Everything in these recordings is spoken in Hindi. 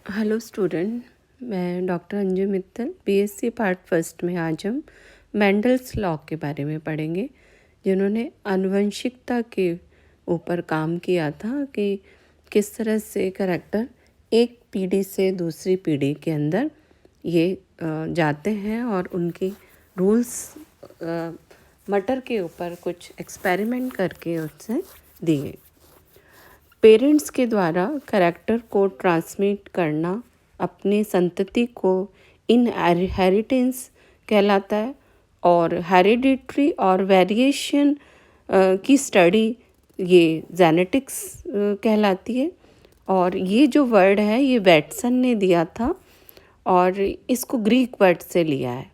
हेलो स्टूडेंट, मैं doctor Anju Mittal BSc part first में आज हम मेंडल्स लॉ के बारे में पढ़ेंगे, जिन्होंने आनुवंशिकता के ऊपर काम किया था कि किस तरह से करैक्टर एक पीढ़ी से दूसरी पीढ़ी के अंदर ये जाते हैं और उनकी रूल्स मटर के ऊपर कुछ एक्सपेरिमेंट करके उससे दिए। पेरेंट्स के द्वारा करैक्टर को ट्रांसमिट करना अपनी संतति को इनहेरिटेंस कहलाता है और हेरिडिटरी और वेरिएशन की स्टडी ये जेनेटिक्स कहलाती है। और ये जो वर्ड है ये वैटसन ने दिया था और इसको ग्रीक वर्ड से लिया है।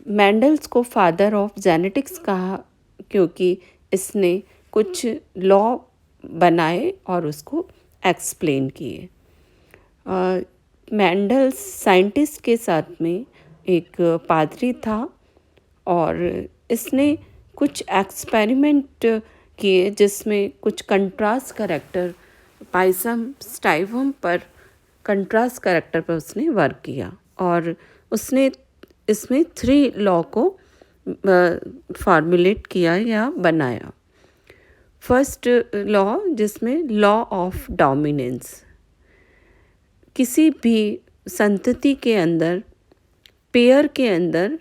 मेंडल्स को फादर ऑफ जेनेटिक्स कहा क्योंकि इसने कुछ लॉ बनाए और उसको एक्सप्लेन किए। मेंडल्स साइंटिस्ट के साथ में एक पादरी था और इसने कुछ एक्सपेरिमेंट किए जिसमें कुछ कंट्रास्ट करैक्टर पाइसम स्टाइवम पर कंट्रास्ट करैक्टर पर उसने वर्क किया और उसने इसमें 3 लॉ को फॉर्मुलेट किया या बनाया। फर्स्ट लॉ जिसमें लॉ ऑफ डोमिनेंस, किसी भी संतति के अंदर पेयर के अंदर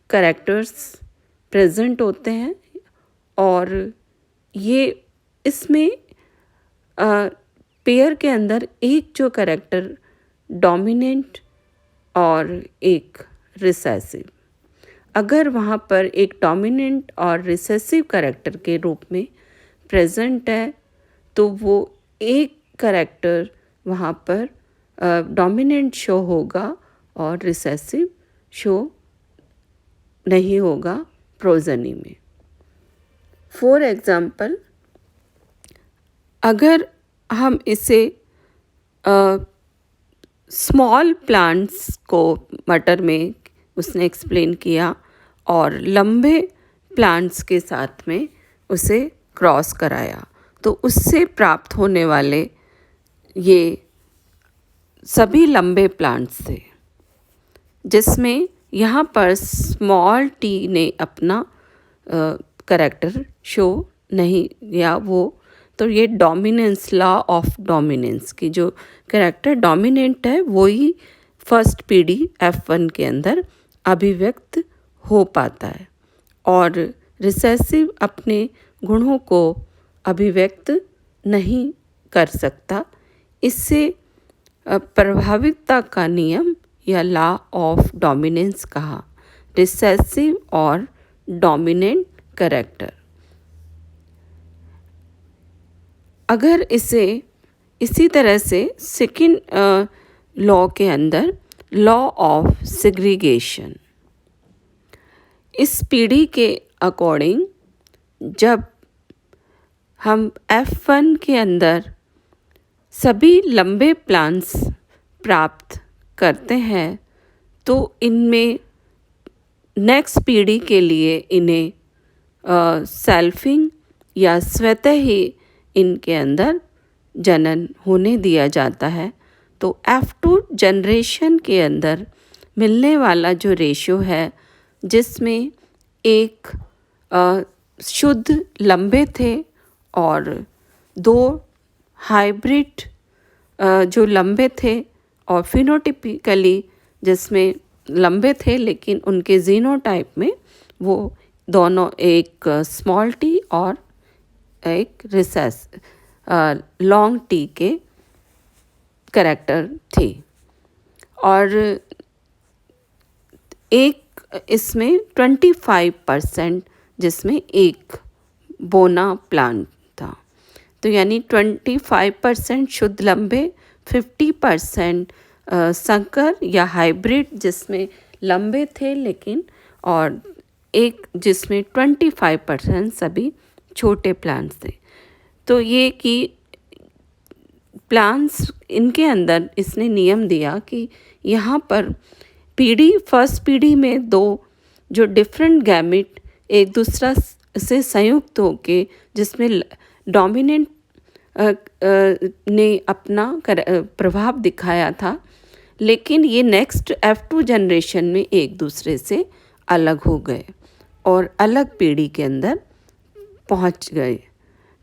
करैक्टर्स प्रेजेंट होते हैं और ये इसमें पेयर के अंदर एक जो करैक्टर डोमिनेंट और एक रिसेसिव, अगर वहाँ पर एक डोमिनेंट और रिसेसिव करैक्टर के रूप में प्रेजेंट है तो वो एक करैक्टर वहाँ पर डोमिनेंट शो होगा और रिसेसिव शो नहीं होगा प्रोजनी में। फॉर एग्जाम्पल, अगर हम इसे स्मॉल प्लांट्स को मटर में उसने एक्सप्लेन किया और लंबे प्लांट्स के साथ में उसे क्रॉस कराया तो उससे प्राप्त होने वाले ये सभी लंबे प्लांट्स थे, जिसमें यहाँ पर स्मॉल टी ने अपना करैक्टर शो नहीं या वो तो ये डोमिनेंस लॉ ऑफ डोमिनेंस की जो करैक्टर डोमिनेंट है वो ही फर्स्ट पीढ़ी F1 के अंदर अभिव्यक्त हो पाता है और रिसेसिव अपने गुणों को अभिव्यक्त नहीं कर सकता। इससे प्रभाविकता का नियम या लॉ ऑफ डोमिनेंस कहा रिसेसिव और डोमिनेंट करैक्टर। अगर इसे इसी तरह से सेकंड लॉ के अंदर लॉ ऑफ सेग्रीगेशन, इस पीढ़ी के अकॉर्डिंग जब हम F1 के अंदर सभी लंबे प्लांट्स प्राप्त करते हैं तो इनमें नेक्स्ट पीढ़ी के लिए इन्हें सेल्फिंग या स्वतः ही इनके अंदर जनन होने दिया जाता है। तो F2 जनरेशन के अंदर मिलने वाला जो रेशियो है जिसमें एक शुद्ध लंबे थे और 2 हाइब्रिड जो लंबे थे और फिनोटिपिकली जिसमें लंबे थे लेकिन उनके जीनोटाइप में वो दोनों एक स्मॉल टी और एक रिसेस लॉन्ग टी के करैक्टर थे और एक इसमें 25% जिसमें एक बोना प्लांट था। तो यानी 25% शुद्ध लंबे, 50% संकर या हाइब्रिड जिसमें लंबे थे लेकिन और एक जिसमें 25% सभी छोटे प्लांट्स थे। तो ये कि प्लांट्स इनके अंदर इसने नियम दिया कि यहाँ पर फर्स्ट पीढ़ी में 2 जो डिफरेंट गैमेट एक दूसरा से संयुक्त होके जिसमें डोमिनेंट ने अपना प्रभाव दिखाया था, लेकिन ये नेक्स्ट F2 जनरेशन में एक दूसरे से अलग हो गए और अलग पीढ़ी के अंदर पहुंच गए।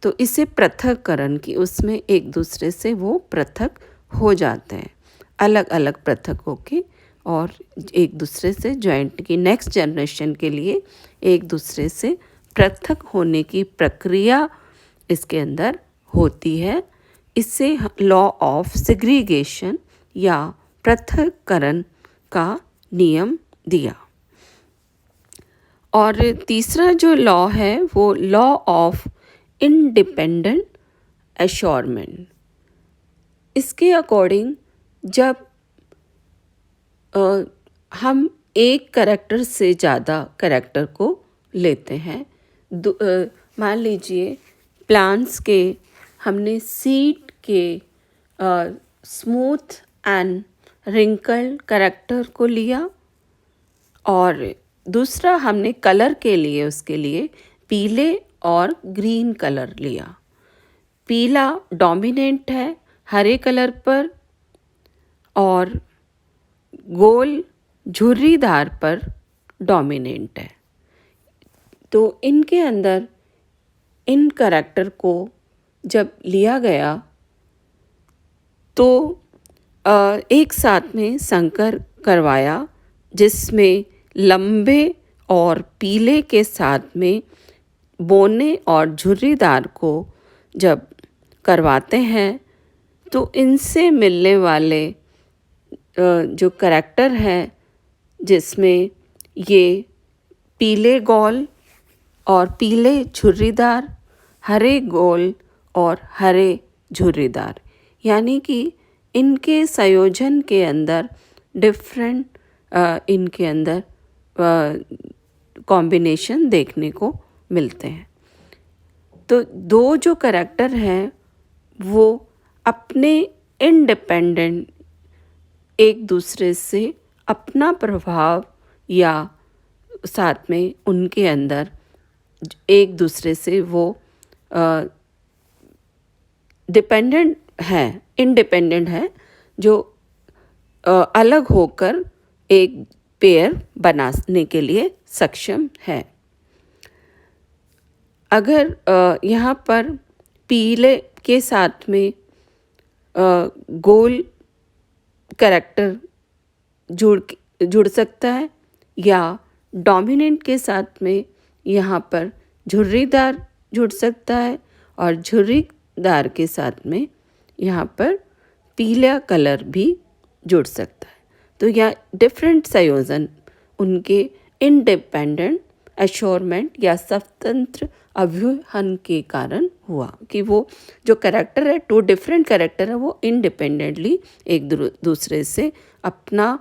तो इसे पृथक्करण की, उसमें एक दूसरे से वो पृथक हो जाते हैं, अलग अलग पृथक होके, और एक दूसरे से जॉइंट की नेक्स्ट जनरेशन के लिए एक दूसरे से पृथक होने की प्रक्रिया इसके अंदर होती है। इसे लॉ ऑफ सेग्रीगेशन या पृथक्करण का नियम दिया। और तीसरा जो लॉ है वो लॉ ऑफ इंडिपेंडेंट एश्योरमेंट। इसके अकॉर्डिंग जब हम एक कैरेक्टर से ज़्यादा कैरेक्टर को लेते हैं, मान लीजिए प्लांट्स के हमने सीड के स्मूथ एंड रिंकल्ड कैरेक्टर को लिया, और दूसरा हमने कलर के लिए उसके लिए पीले और ग्रीन कलर लिया। पीला डोमिनेंट है हरे कलर पर और गोल झुर्रीदार पर डोमिनेंट है। तो इनके अंदर इन कैरेक्टर को जब लिया गया तो एक साथ में संकर करवाया, जिसमें लंबे और पीले के साथ में बोने और झुर्रीदार को जब करवाते हैं तो इनसे मिलने वाले जो कैरेक्टर है, जिसमें ये पीले गोल और पीले झुर्रीदार, हरे गोल और हरे झुर्रीदार, यानी कि इनके संयोजन के अंदर डिफरेंट इनके अंदर कॉम्बिनेशन देखने को मिलते हैं। तो दो जो कैरेक्टर हैं वो अपने इंडिपेंडेंट एक दूसरे से अपना प्रभाव या साथ में उनके अंदर एक दूसरे से वो डिपेंडेंट है, इंडिपेंडेंट है, जो अलग होकर एक पेयर बनाने के लिए सक्षम है। अगर यहाँ पर पीले के साथ में गोल कैरेक्टर जुड़ सकता है, या डोमिनेंट के साथ में यहाँ पर झुर्रीदार जुड़ सकता है, और झुर्रीदार के साथ में यहाँ पर पीला कलर भी जुड़ सकता है। तो यह डिफरेंट संयोजन उनके इंडिपेंडेंट एश्योरमेंट या स्वतंत्र अभिहन के कारण हुआ कि वो जो कैरेक्टर है, टू डिफरेंट कैरेक्टर है, वो इंडिपेंडेंटली एक दूसरे से अपना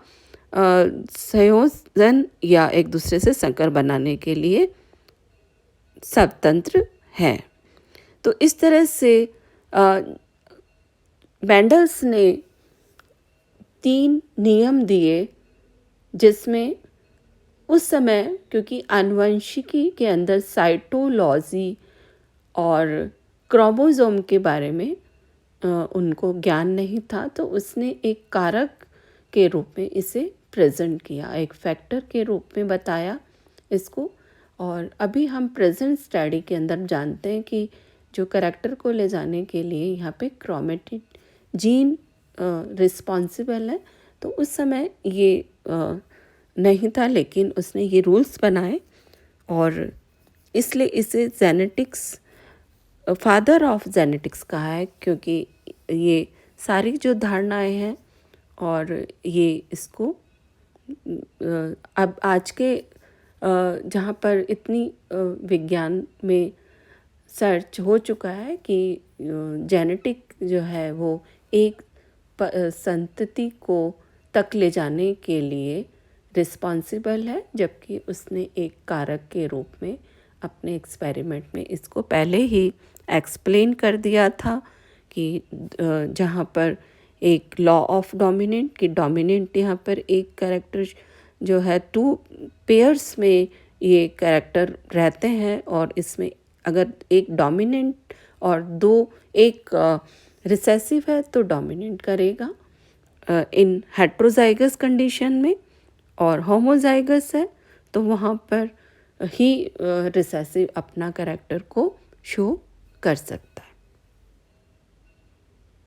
संयोजन या एक दूसरे से संकर बनाने के लिए स्वतंत्र है। तो इस तरह से मेंडल्स ने 3 नियम दिए, जिसमें उस समय क्योंकि आनुवंशिकी के अंदर साइटोलॉजी और क्रोमोसोम के बारे में उनको ज्ञान नहीं था, तो उसने एक कारक के रूप में इसे प्रेजेंट किया, एक फैक्टर के रूप में बताया इसको। और अभी हम प्रेजेंट स्टडी के अंदर जानते हैं कि जो कैरेक्टर को ले जाने के लिए यहाँ पे क्रोमेटिन जीन रिस्पॉन्सिबल है। तो उस समय ये नहीं था, लेकिन उसने ये रूल्स बनाए और इसलिए इसे जेनेटिक्स फादर ऑफ जेनेटिक्स कहा है, क्योंकि ये सारी जो धारणाएं हैं और ये इसको अब आज के जहाँ पर इतनी विज्ञान में सर्च हो चुका है कि जेनेटिक जो है वो एक संतति को तक ले जाने के लिए रिस्पॉन्सिबल है, जबकि उसने एक कारक के रूप में अपने एक्सपेरिमेंट में इसको पहले ही एक्सप्लेन कर दिया था कि जहाँ पर एक लॉ ऑफ डोमिनेंट कि डोमिनेंट यहाँ पर एक कैरेक्टर जो है 2 पेयर्स में ये कैरेक्टर रहते हैं, और इसमें अगर एक डोमिनेंट और एक रिसेसिव है तो डोमिनेंट करेगा इन हेट्रोजाइगस कंडीशन में, और होमोजाइगस है तो वहाँ पर ही रिसेसिव अपना कैरेक्टर को शो कर सकता है।